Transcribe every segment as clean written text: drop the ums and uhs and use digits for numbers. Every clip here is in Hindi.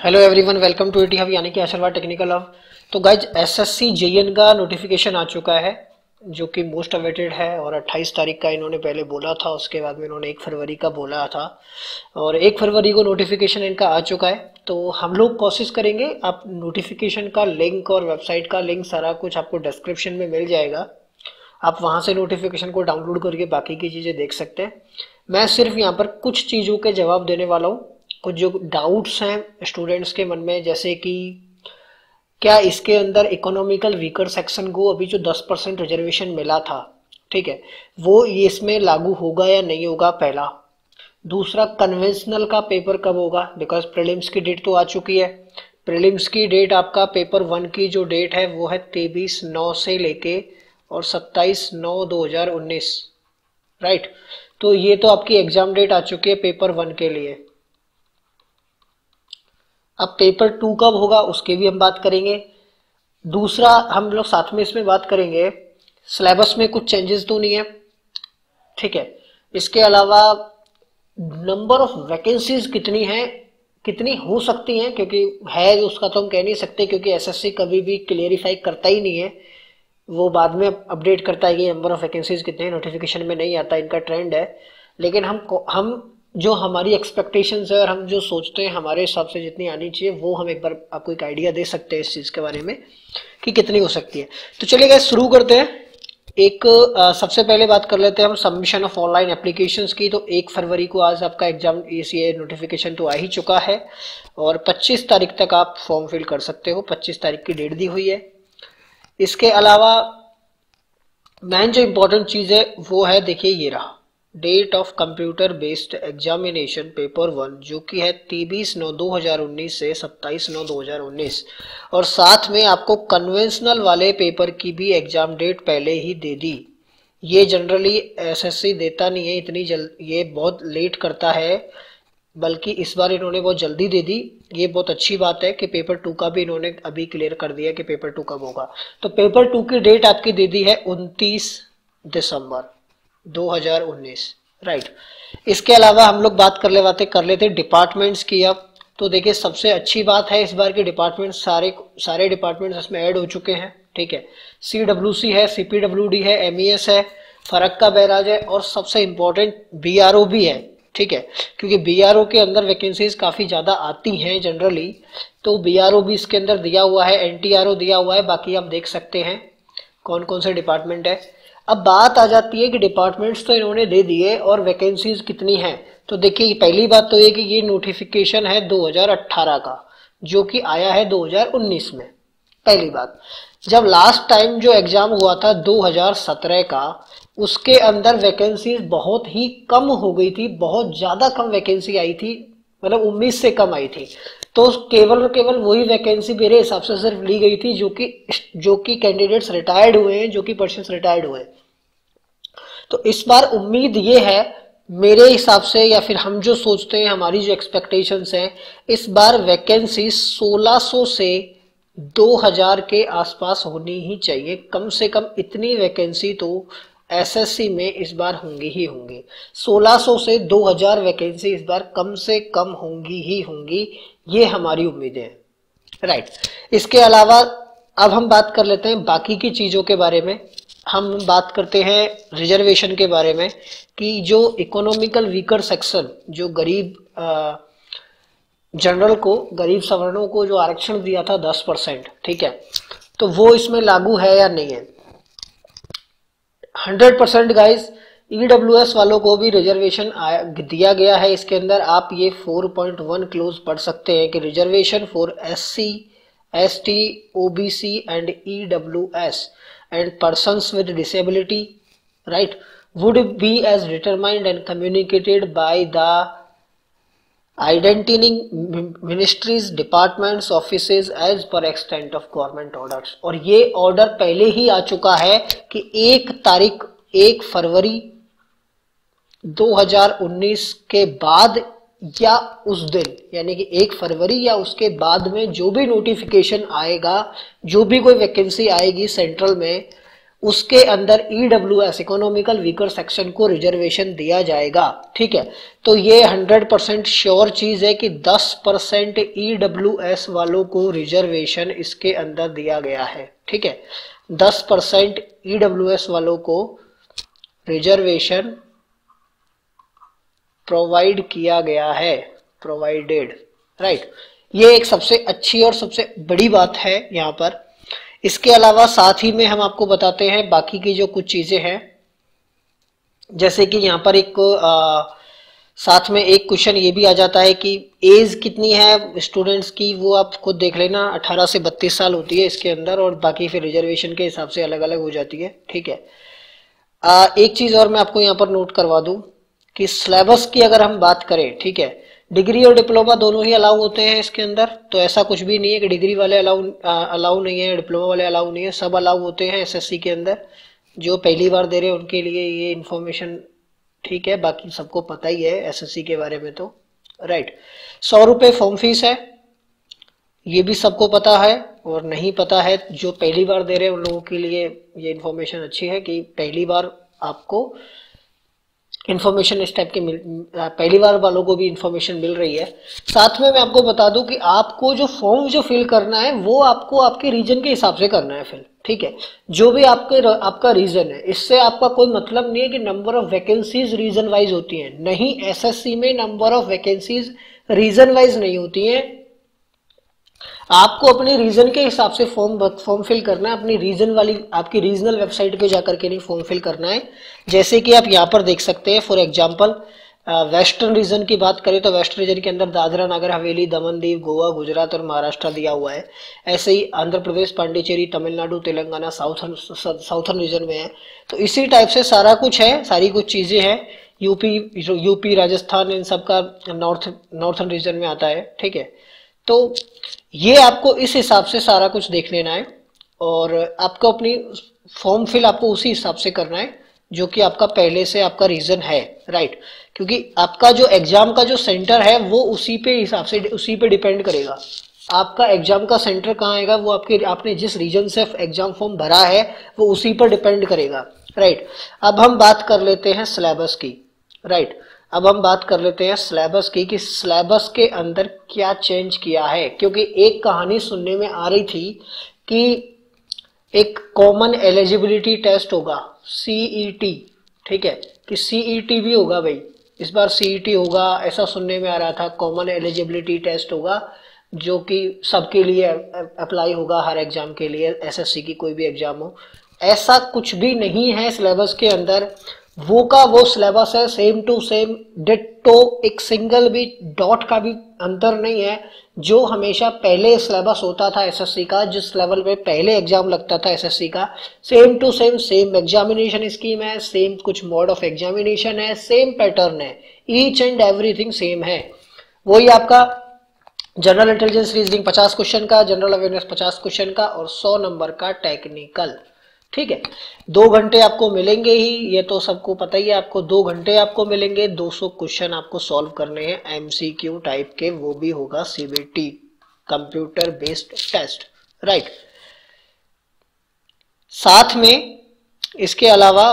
Hello everyone, welcome to ET hub यानी कि आशीर्वाद टेक्निकल हब। तो गाइज एसएससी जेईएन का नोटिफिकेशन आ चुका है जो कि मोस्ट अवेटेड है और 28 तारीख का इन्होंने पहले बोला था। उसके बाद में इन्होंने 1 फरवरी का बोला था और 1 फरवरी को नोटिफिकेशन इनका आ चुका है। तो हम लोग कोशिश करेंगे, आप नोटिफिकेशन का लिंक और वेबसाइट का लिंक सारा कुछ आपको डिस्क्रिप्शन में मिल जाएगा। आप वहां से नोटिफिकेशन को डाउनलोड करके बाकी की चीज़ें देख सकते हैं। मैं सिर्फ यहाँ पर कुछ चीज़ों के जवाब देने वाला हूँ। कुछ जो डाउट्स हैं स्टूडेंट्स के मन में, जैसे कि क्या इसके अंदर इकोनॉमिकल वीकर सेक्शन को अभी जो 10% रिजर्वेशन मिला था, ठीक है, वो ये इसमें लागू होगा या नहीं होगा, पहला। दूसरा, कन्वेंशनल का पेपर कब होगा, बिकॉज प्रीलिम्स की डेट तो आ चुकी है। प्रीलिम्स की डेट आपका पेपर 1 की जो डेट है वो है 23/9 से लेके और 27/9/2019, राइट। तो ये तो आपकी एग्जाम डेट आ चुकी है पेपर 1 के लिए। अब पेपर 2 कब होगा उसकी भी हम बात करेंगे। दूसरा, हम लोग साथ में इसमें बात करेंगे सिलेबस में कुछ चेंजेस तो नहीं है, ठीक है। इसके अलावा नंबर ऑफ वैकेंसीज कितनी है, कितनी हो सकती हैं, क्योंकि है उसका तो हम कह नहीं सकते, क्योंकि एसएससी कभी भी क्लियरिफाई करता ही नहीं है। वो बाद में अपडेट करता है कि नंबर ऑफ वैकेंसीज कितने हैं, नोटिफिकेशन में नहीं आता, इनका ट्रेंड है। लेकिन हम जो हमारी एक्सपेक्टेशंस है और हम जो सोचते हैं हमारे हिसाब से जितनी आनी चाहिए, वो हम एक बार आपको एक आइडिया दे सकते हैं इस चीज़ के बारे में कि कितनी हो सकती है। तो चलिए गाइस शुरू करते हैं। सबसे पहले बात कर लेते हैं हम सबमिशन ऑफ ऑनलाइन एप्लीकेशंस की। तो 1 फरवरी को आज आपका एग्जाम ये नोटिफिकेशन तो आ ही चुका है और 25 तारीख तक आप फॉर्म फिल कर सकते हो। 25 तारीख की डेट दी हुई है। इसके अलावा मेन जो इम्पोर्टेंट चीज़ है वो है, देखिए ये रहा, date of computer based examination paper 1, जो कि है 23/9/2019 से 27/9/2019। और साथ में आपको कन्वेंशनल वाले पेपर की भी एग्जाम डेट पहले ही दे दी। ये जनरली एसएससी देता नहीं है इतनी जल्द, ये बहुत लेट करता है, बल्कि इस बार इन्होंने बहुत जल्दी दे दी। ये बहुत अच्छी बात है कि पेपर 2 का भी इन्होंने अभी क्लियर कर दिया कि पेपर 2 कब होगा। तो पेपर 2 की डेट आपकी दे दी है 29 दिसंबर 2019, राइट। इसके अलावा हम लोग बात कर लेते डिपार्टमेंट्स की। अब तो देखिए सबसे अच्छी बात है इस बार के डिपार्टमेंट सारे डिपार्टमेंट्स इसमें ऐड हो चुके हैं, ठीक है। CWC है, CPWD है, MES है, फरक्का बैराज है और सबसे इम्पोर्टेंट BRO भी है, ठीक है। क्योंकि BRO के अंदर वैकेंसीज काफ़ी ज़्यादा आती हैं जनरली, तो BRO भी इसके अंदर दिया हुआ है, NTRO दिया हुआ है। बाकी आप देख सकते हैं कौन कौन से डिपार्टमेंट है। अब बात आ जाती है कि डिपार्टमेंट्स तो इन्होंने दे दिए और वैकेंसीज कितनी हैं। तो देखिए पहली बात तो ये कि ये नोटिफिकेशन है 2018 का, जो कि आया है 2019 में। पहली बात, जब लास्ट टाइम जो एग्जाम हुआ था 2017 का, उसके अंदर वैकेंसीज बहुत ही कम हो गई थी, बहुत ज्यादा कम वैकेंसी आई थी, मतलब उम्मीद से कम आई थी। तो केवल और केवल वही वैकेंसी मेरे हिसाब से सिर्फ ली गई थी जो कि कैंडिडेट्स रिटायर्ड हुए हैं, जो कि पर्सन्स रिटायर्ड हुए हैं। तो इस बार उम्मीद ये है मेरे हिसाब से, या फिर हम जो सोचते हैं, हमारी जो एक्सपेक्टेशंस हैं, इस बार वैकेंसी 1600 से 2000 के आसपास होनी ही चाहिए। कम से कम इतनी वैकेंसी तो एसएससी में इस बार होंगी ही होंगी। 1600 से 2000 वैकेंसी इस बार कम से कम होंगी ही होंगी, ये हमारी उम्मीदें हैं, राइट। इसके अलावा अब हम बात कर लेते हैं बाकी की चीज़ों के बारे में। हम बात करते हैं रिजर्वेशन के बारे में कि जो इकोनॉमिकल वीकर सेक्शन, जो गरीब जनरल को, गरीब सवर्णों को जो आरक्षण दिया था 10%, ठीक है, तो वो इसमें लागू है या नहीं है। 100% गाइस, EWS वालों को भी रिजर्वेशन दिया गया है। इसके अंदर आप ये 4.1 क्लोज पढ़ सकते हैं कि reservation for SC, ST, OBC and EWS and persons with disability, right, would be as determined and communicated by the identifying ministries, departments, offices as per extent of government orders। और ये ऑर्डर पहले ही आ चुका है कि 1 फरवरी 2019 के बाद या उस दिन, यानी कि 1 फरवरी या उसके बाद में जो भी नोटिफिकेशन आएगा, जो भी कोई वैकेंसी आएगी सेंट्रल में, उसके अंदर EWS इकोनॉमिकल वीकर सेक्शन को रिजर्वेशन दिया जाएगा। ठीक है, तो ये 100% श्योर चीज है कि 10% EWS वालों को रिजर्वेशन इसके अंदर दिया गया है। ठीक है, 10% EWS वालों को रिजर्वेशन प्रोवाइड किया गया है, प्रोवाइडेड, राइट। ये एक सबसे अच्छी और सबसे बड़ी बात है यहाँ पर। इसके अलावा साथ ही में हम आपको बताते हैं बाकी की जो कुछ चीजें हैं, जैसे कि यहाँ पर एक साथ में एक क्वेश्चन ये भी आ जाता है कि एज कितनी है स्टूडेंट्स की, वो आप खुद देख लेना, 18 से 32 साल होती है इसके अंदर, और बाकी फिर रिजर्वेशन के हिसाब से अलग अलग हो जाती है। ठीक है, एक चीज और मैं आपको यहाँ पर नोट करवा दूं कि सिलेबस की अगर हम बात करें, ठीक है, डिग्री और डिप्लोमा दोनों ही अलाउ होते हैं इसके अंदर, तो ऐसा कुछ भी नहीं है कि डिग्री वाले अलाउ नहीं है, डिप्लोमा वाले अलाउ नहीं है, सब अलाउ होते हैं एसएससी के अंदर। जो पहली बार दे रहे हैं उनके लिए ये इन्फॉर्मेशन ठीक है, बाकी सबको पता ही है एसएससी के बारे में तो, राइट। 100 रुपये फॉर्म फीस है, ये भी सबको पता है, और नहीं पता है जो पहली बार दे रहे हैं उन लोगों के लिए ये इन्फॉर्मेशन अच्छी है कि पहली बार आपको इन्फॉर्मेशन इस टाइप की पहली बार वालों को भी इन्फॉर्मेशन मिल रही है। साथ में मैं आपको बता दूं कि आपको जो फॉर्म जो फिल करना है वो आपको आपके रीजन के हिसाब से करना है फिल। ठीक है, जो भी आपका रीजन है, इससे आपका कोई मतलब नहीं है कि number of vacancies region wise होती है, नहीं, एसएससी में number of vacancies region wise नहीं होती है। आपको अपने रीजन के हिसाब से फॉर्म फिल करना है, अपनी रीजन वाली आपकी रीजनल वेबसाइट पे जाकर के नहीं फॉर्म फिल करना है। जैसे कि आप यहाँ पर देख सकते हैं, फॉर एग्जांपल वेस्टर्न रीजन की बात करें तो वेस्टर्न रीजन के अंदर दादरा नगर हवेली, दमन दीव, गोवा, गुजरात और महाराष्ट्र दिया हुआ है। ऐसे ही आंध्र प्रदेश, पांडिचेरी, तमिलनाडु, तेलंगाना साउथर्न रीजन में है। तो इसी टाइप से सारा कुछ है, सारी कुछ चीजें हैं। यूपी, राजस्थान, इन सबका नॉर्थर्न रीजन में आता है। ठीक है, तो ये आपको इस हिसाब से सारा कुछ देख लेना है, और आपको अपनी फॉर्म फिल आपको उसी हिसाब से करना है जो कि आपका पहले से आपका रीजन है, राइट। क्योंकि आपका जो एग्जाम का जो सेंटर है वो उसी पे हिसाब से उसी पे डिपेंड करेगा। आपका एग्जाम का सेंटर कहाँ आएगा वो आपने जिस रीजन से एग्जाम फॉर्म भरा है वो उसी पर डिपेंड करेगा, राइट। अब हम बात कर लेते हैं सिलेबस की, राइट। अब हम बात कर लेते हैं सिलेबस की कि सिलेबस के अंदर क्या चेंज किया है, क्योंकि एक कहानी सुनने में आ रही थी कि एक कॉमन एलिजिबिलिटी टेस्ट होगा, सीईटी, ठीक है, कि सीईटी भी होगा भाई, इस बार सीईटी होगा, ऐसा सुनने में आ रहा था। कॉमन एलिजिबिलिटी टेस्ट होगा जो कि सबके लिए अप्लाई होगा, हर एग्जाम के लिए, एसएससी की कोई भी एग्जाम हो। ऐसा कुछ भी नहीं है सिलेबस के अंदर, वो का वो सिलेबस है, सेम टू सेम डिट्टो, एक सिंगल भी डॉट का भी अंतर नहीं है। जो हमेशा पहले सिलेबस होता था एसएससी का, जिस लेवल पे पहले एग्जाम लगता था एसएससी का, same to same same examination scheme है, सेम कुछ मोड ऑफ एग्जामिनेशन है, सेम पैटर्न है, ईच एंड एवरीथिंग सेम है। वही आपका जनरल इंटेलिजेंस रीजनिंग 50 क्वेश्चन का, जनरल अवेयरनेस 50 क्वेश्चन का, और 100 नंबर का टेक्निकल। ठीक है, 2 घंटे आपको मिलेंगे ही, ये तो सबको पता ही है। आपको 2 घंटे आपको मिलेंगे, 200 क्वेश्चन आपको सॉल्व करने हैं एमसीक्यू टाइप के, वो भी होगा CBT computer based test, right. साथ में इसके अलावा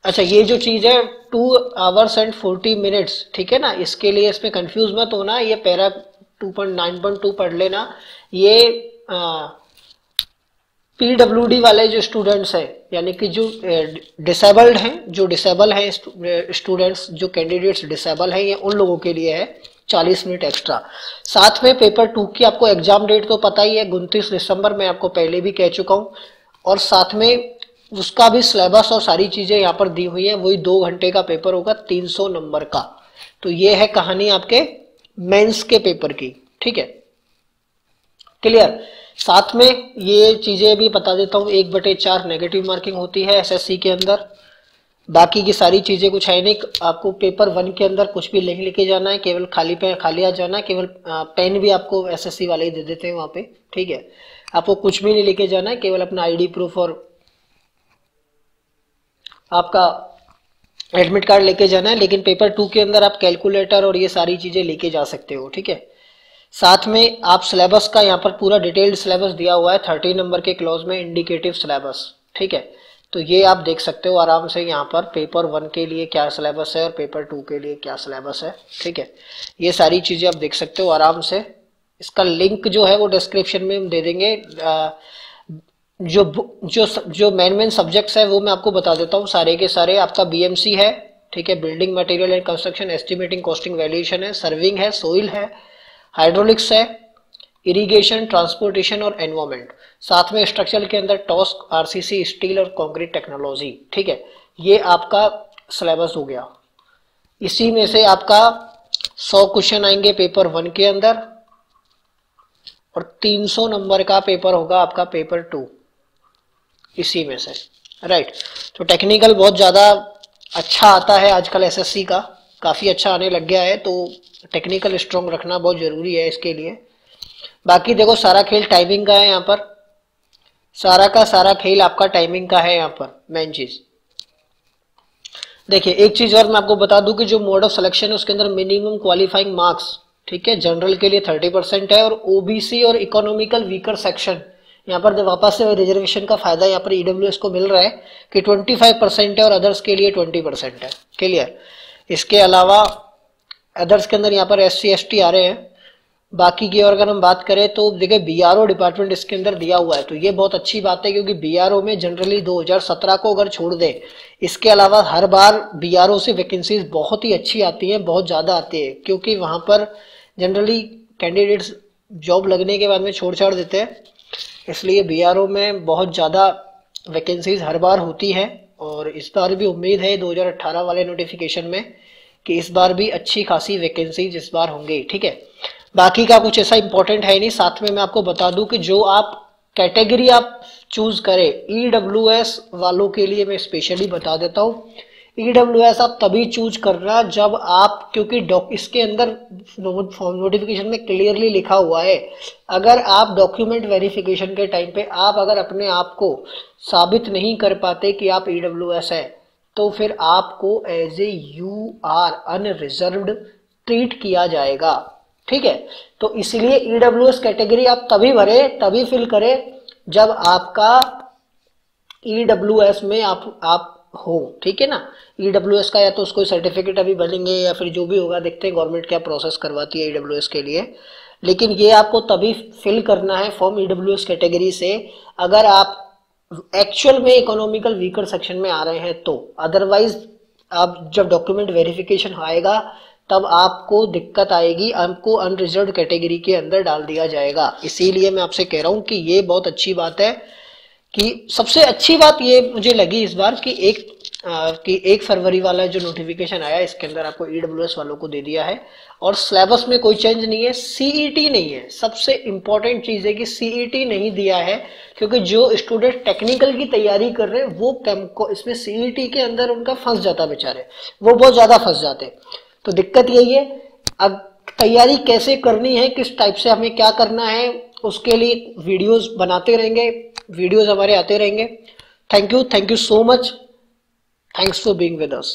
अच्छा, ये जो चीज है 2 आवर्स एंड 40 मिनट्स, ठीक है ना, इसके लिए इसमें कंफ्यूज मत होना, ये पैरा 2.9.2 पढ़ लेना। ये पीडब्ल्यूडी वाले जो स्टूडेंट्स हैं, यानी कि जो डिसेबल्ड हैं, जो डिसेबल हैं स्टूडेंट्स, जो कैंडिडेट्स डिसेबल हैं, ये उन लोगों के लिए है 40 मिनट एक्स्ट्रा। साथ में पेपर 2 की आपको एग्जाम डेट तो पता ही है, 29 दिसंबर, मैं आपको पहले भी कह चुका हूँ, और साथ में उसका भी सिलेबस और सारी चीजें यहाँ पर दी हुई है। वही 2 घंटे का पेपर होगा, 300 नंबर का। तो ये है कहानी आपके मेंस के पेपर की, ठीक है, क्लियर। साथ में ये चीजें भी बता देता हूँ, 1/4 नेगेटिव मार्किंग होती है एसएससी के अंदर। बाकी की सारी चीजें कुछ है नहीं, आपको पेपर 1 के अंदर कुछ भी नहीं लेके जाना है, केवल खाली आ जाना है। केवल पेन भी आपको एसएससी वाले ही दे देते हैं वहां पे, ठीक है। आपको कुछ भी नहीं लेके जाना है, केवल अपना आईडी प्रूफ और आपका एडमिट कार्ड लेके जाना है। लेकिन पेपर 2 के अंदर आप कैलकुलेटर और ये सारी चीजें लेके जा सकते हो, ठीक है। साथ में आप सिलेबस का यहाँ पर पूरा डिटेल्ड सिलेबस दिया हुआ है 30 नंबर के क्लॉज में, इंडिकेटिव सिलेबस, ठीक है। तो ये आप देख सकते हो आराम से यहाँ पर पेपर 1 के लिए क्या सिलेबस है और पेपर 2 के लिए क्या सिलेबस है, ठीक है। ये सारी चीजें आप देख सकते हो आराम से। इसका लिंक जो है वो डिस्क्रिप्शन में हम दे देंगे। जो जो जो मेन सब्जेक्ट्स है वो मैं आपको बता देता हूँ सारे के सारे। आपका बीएमसी है, ठीक है, building material and construction, estimating, costing, valuation है, सर्विंग है, सोइल है, हाइड्रोलिक्स है, इरिगेशन, ट्रांसपोर्टेशन और एनवायरमेंट। साथ में स्ट्रक्चर के अंदर टॉस्क, आरसीसी, स्टील और कंक्रीट टेक्नोलॉजी, ठीक है। ये आपका सिलेबस हो गया। इसी में से आपका 100 क्वेश्चन आएंगे पेपर 1 के अंदर और 300 नंबर का पेपर होगा आपका पेपर 2 इसी में से, राइट। तो टेक्निकल बहुत ज्यादा अच्छा आता है आजकल, एसएससी का काफी अच्छा आने लग गया है, तो टेक्निकल स्ट्रॉन्ग रखना बहुत जरूरी है इसके लिए। बाकी देखो सारा खेल टाइमिंग का है यहाँ पर, सारा का सारा खेल आपका टाइमिंग का है यहाँ पर। मेन चीज देखिए, एक चीज और मैं आपको बता दूं कि जो मोड ऑफ सिलेक्शन है उसके अंदर मिनिमम क्वालिफाइंग मार्क्स, ठीक है, जनरल के लिए 30% है और ओबीसी और इकोनॉमिकल वीकर सेक्शन, यहाँ पर वापस से रिजर्वेशन का फायदा यहाँ पर ईडब्ल्यूएस को मिल रहा है कि 25% है और अदर्स के लिए 20% है, क्लियर। इसके अलावा अदर्स के अंदर यहाँ पर एससी एसटी आ रहे हैं। बाकी की और अगर हम बात करें तो देखिए बीआरओ डिपार्टमेंट इसके अंदर दिया हुआ है, तो ये बहुत अच्छी बात है क्योंकि बीआरओ में जनरली 2017 को अगर छोड़ दें, इसके अलावा हर बार बीआरओ से वैकेंसीज बहुत ही अच्छी आती हैं, बहुत ज़्यादा आती है, क्योंकि वहाँ पर जनरली कैंडिडेट्स जॉब लगने के बाद में छोड़ छाड़ देते हैं, इसलिए बीआरओ में बहुत ज़्यादा वैकेंसीज हर बार होती है। और इस बार भी उम्मीद है 2018 वाले नोटिफिकेशन में कि इस बार भी अच्छी खासी वैकेंसीज इस बार होंगी, ठीक है। बाकी का कुछ ऐसा इंपॉर्टेंट है नहीं। साथ में मैं आपको बता दूं कि जो आप कैटेगरी आप चूज करें, ईडब्ल्यूएस वालों के लिए मैं स्पेशली बता देता हूं, ईडब्ल्यूएस आप तभी चूज करना जब आप, क्योंकि इसके अंदर नोटिफिकेशन में क्लियरली लिखा हुआ है, अगर आप डॉक्यूमेंट वेरिफिकेशन के टाइम पे आप अगर अपने आप को साबित नहीं कर पाते कि आप ईडब्ल्यूएस है, तो फिर आपको as a UR unreserved treat किया जाएगा, ठीक है। तो इसलिए ईडब्ल्यूएस कैटेगरी आप तभी भरे, तभी फिल करें जब आपका ईडब्ल्यूएस में आप हो, ठीक है ना। ईडब्ल्यूएस का या तो उसको सर्टिफिकेट अभी बनेंगे या फिर जो भी होगा, देखते हैं गवर्नमेंट क्या प्रोसेस करवाती है ईडब्ल्यूएस के लिए। लेकिन ये आपको तभी फिल करना है फॉर्म ईडब्ल्यूएस कैटेगरी से अगर आप एक्चुअल में इकोनॉमिकल वीकर सेक्शन में आ रहे हैं तो। अदरवाइज आप जब डॉक्यूमेंट वेरिफिकेशन आएगा तब आपको दिक्कत आएगी, आपको अनरिजर्व्ड कैटेगरी के अंदर डाल दिया जाएगा। इसीलिए मैं आपसे कह रहा हूं कि ये बहुत अच्छी बात है कि सबसे अच्छी बात ये मुझे लगी इस बार कि 1 फरवरी वाला जो नोटिफिकेशन आया इसके अंदर आपको ईडब्ल्यूएस वालों को दे दिया है और सिलेबस में कोई चेंज नहीं है, सीईटी नहीं है। सबसे इंपॉर्टेंट चीज है कि सीईटी नहीं दिया है, क्योंकि जो स्टूडेंट टेक्निकल की तैयारी कर रहे हैं वो इसमें सीईटी के अंदर उनका फंस जाता बेचारे, वो बहुत ज्यादा फंस जाते। तो दिक्कत यही है। अब तैयारी कैसे करनी है, किस टाइप से हमें क्या करना है, उसके लिए वीडियोस बनाते रहेंगे, वीडियोस हमारे आते रहेंगे। Thank you so much, thanks for being with us.